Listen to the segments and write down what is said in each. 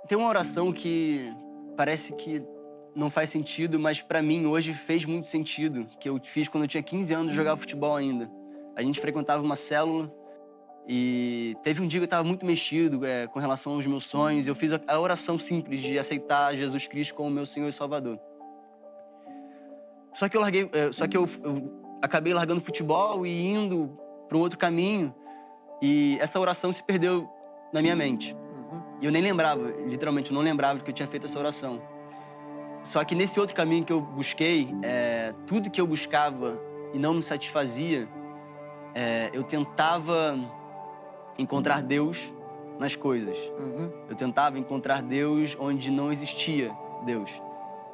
Tem uma oração que parece que não faz sentido, mas pra mim hoje fez muito sentido, que eu fiz quando eu tinha 15 anos e jogava futebol ainda. A gente frequentava uma célula e teve um dia que eu tava muito mexido com relação aos meus sonhos. Eu fiz a oração simples de aceitar Jesus Cristo como meu Senhor e Salvador. Só que eu acabei largando o futebol e indo para um outro caminho, e essa oração se perdeu na minha mente. E eu nem lembrava, literalmente, eu não lembrava que eu tinha feito essa oração. Só que nesse outro caminho que eu busquei, tudo que eu buscava e não me satisfazia, eu tentava encontrar Deus nas coisas. Eu tentava encontrar Deus onde não existia Deus.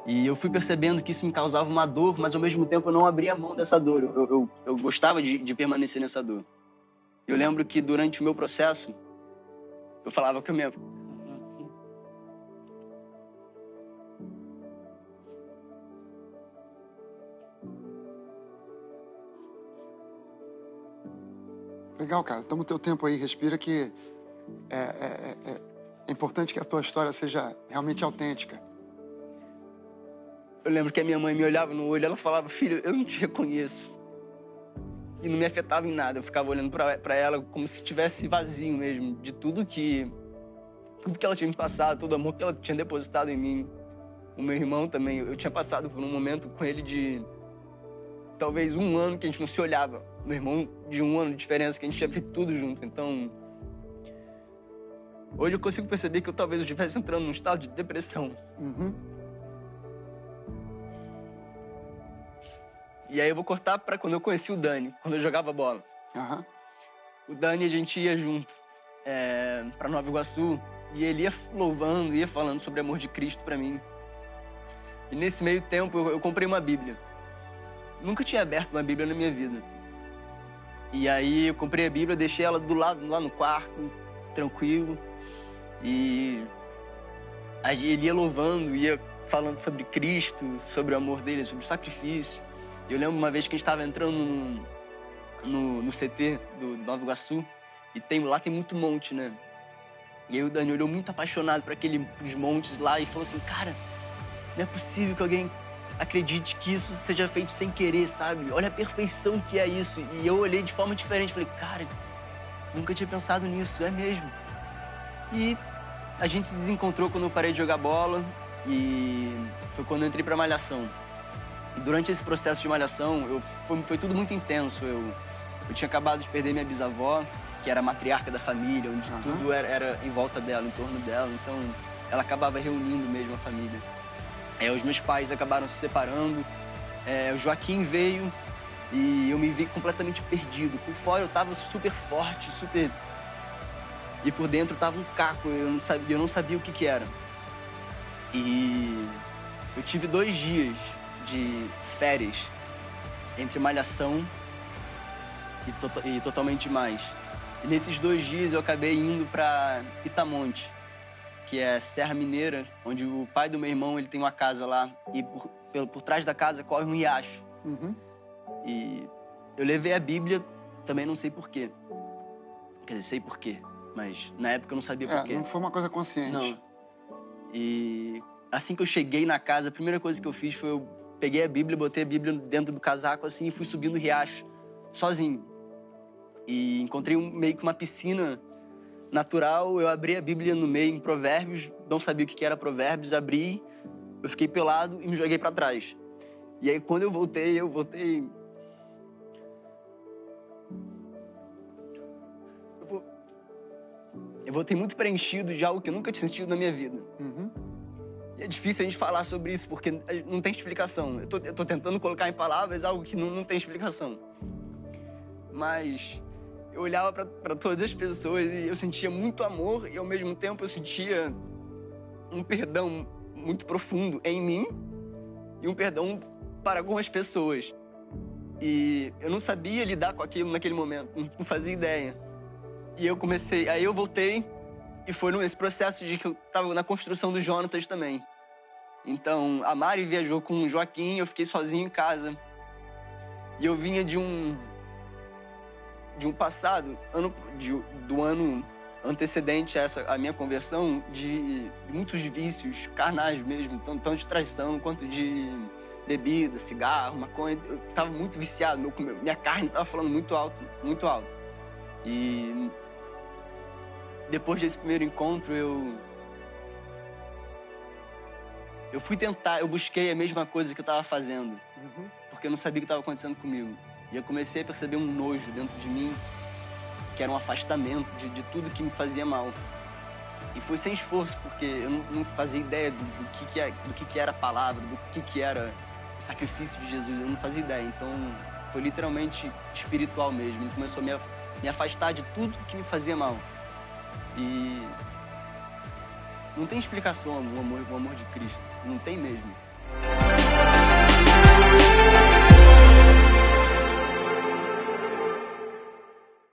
E eu fui percebendo que isso me causava uma dor, mas ao mesmo tempo eu não abria mão dessa dor. Eu gostava de permanecer nessa dor. Eu lembro que durante o meu processo, eu falava que eu me... Legal, cara. Toma o teu tempo aí, respira, que é importante que a tua história seja realmente autêntica. Eu lembro que a minha mãe me olhava no olho e ela falava: filho, eu não te reconheço. E não me afetava em nada. Eu ficava olhando pra ela como se estivesse vazio mesmo, de tudo que ela tinha me passado, todo o amor que ela tinha depositado em mim. O meu irmão também, eu tinha passado por um momento com ele de talvez 1 ano que a gente não se olhava. Meu irmão, de 1 ano de diferença, que a gente tinha feito tudo junto. Então, hoje eu consigo perceber que eu talvez estivesse entrando num estado de depressão. E aí eu vou cortar pra quando eu conheci o Dani, quando eu jogava bola. O Dani, a gente ia junto pra Nova Iguaçu, e ele ia louvando, ia falando sobre o amor de Cristo pra mim. E nesse meio tempo eu comprei uma Bíblia. Nunca tinha aberto uma Bíblia na minha vida. E aí eu comprei a Bíblia, deixei ela do lado, lá no quarto, tranquilo. E aí ele ia louvando, ia falando sobre Cristo, sobre o amor dele, sobre o sacrifício. Eu lembro uma vez que a gente estava entrando no CT do Nova Iguaçu, e lá tem muito monte, né? E aí o Dani olhou muito apaixonado para aqueles montes lá e falou assim: cara, não é possível que alguém acredite que isso seja feito sem querer, sabe? Olha a perfeição que é isso. E eu olhei de forma diferente, falei: cara, nunca tinha pensado nisso, é mesmo. E a gente se desencontrou quando eu parei de jogar bola, e foi quando eu entrei pra Malhação. E durante esse processo de Malhação, foi tudo muito intenso. Eu tinha acabado de perder minha bisavó, que era a matriarca da família, onde tudo era em volta dela, em torno dela. Então, ela acabava reunindo mesmo a família. Os meus pais acabaram se separando, o Joaquim veio e eu me vi completamente perdido. Por fora eu tava super forte, super... E por dentro tava um caco, eu não sabia o que era. E eu tive 2 dias de férias entre Malhação e Totalmente Mais. E nesses 2 dias eu acabei indo pra Itamonte, que é Serra Mineira, onde o pai do meu irmão ele tem uma casa lá, e por trás da casa corre um riacho. E eu levei a Bíblia, também não sei porquê. Quer dizer, sei porquê, mas na época eu não sabia porquê. Não foi uma coisa consciente. Não. E assim que eu cheguei na casa, a primeira coisa que eu fiz foi eu peguei a Bíblia, botei a Bíblia dentro do casaco assim e fui subindo o riacho, sozinho. E encontrei meio que uma piscina natural, eu abri a Bíblia no meio, em Provérbios, não sabia o que era Provérbios, abri, eu fiquei pelado e me joguei pra trás. E aí quando eu voltei... Eu voltei muito preenchido de algo que eu nunca tinha sentido na minha vida. E é difícil a gente falar sobre isso, porque não tem explicação. Eu tô tentando colocar em palavras algo que não tem explicação. Mas eu olhava pra todas as pessoas e eu sentia muito amor, e ao mesmo tempo eu sentia um perdão muito profundo em mim e um perdão para algumas pessoas. E eu não sabia lidar com aquilo naquele momento, não fazia ideia. E aí eu voltei, e foi nesse processo de que eu tava na construção do Jonatas também. Então, a Mari viajou com o Joaquim, eu fiquei sozinho em casa. E eu vinha de um passado, do ano antecedente a minha conversão, de muitos vícios carnais mesmo, tanto de traição quanto de bebida, cigarro, maconha. Eu tava muito viciado, minha carne tava falando muito alto, muito alto. E depois desse primeiro encontro, eu fui tentar, eu busquei a mesma coisa que eu tava fazendo, porque eu não sabia o que estava acontecendo comigo. E eu comecei a perceber um nojo dentro de mim, que era um afastamento de tudo que me fazia mal. E foi sem esforço, porque eu não fazia ideia do que era a palavra, do que era o sacrifício de Jesus. Eu não fazia ideia. Então, foi literalmente espiritual mesmo. Ele começou a me afastar de tudo que me fazia mal. E não tem explicação o amor de Cristo. Não tem mesmo.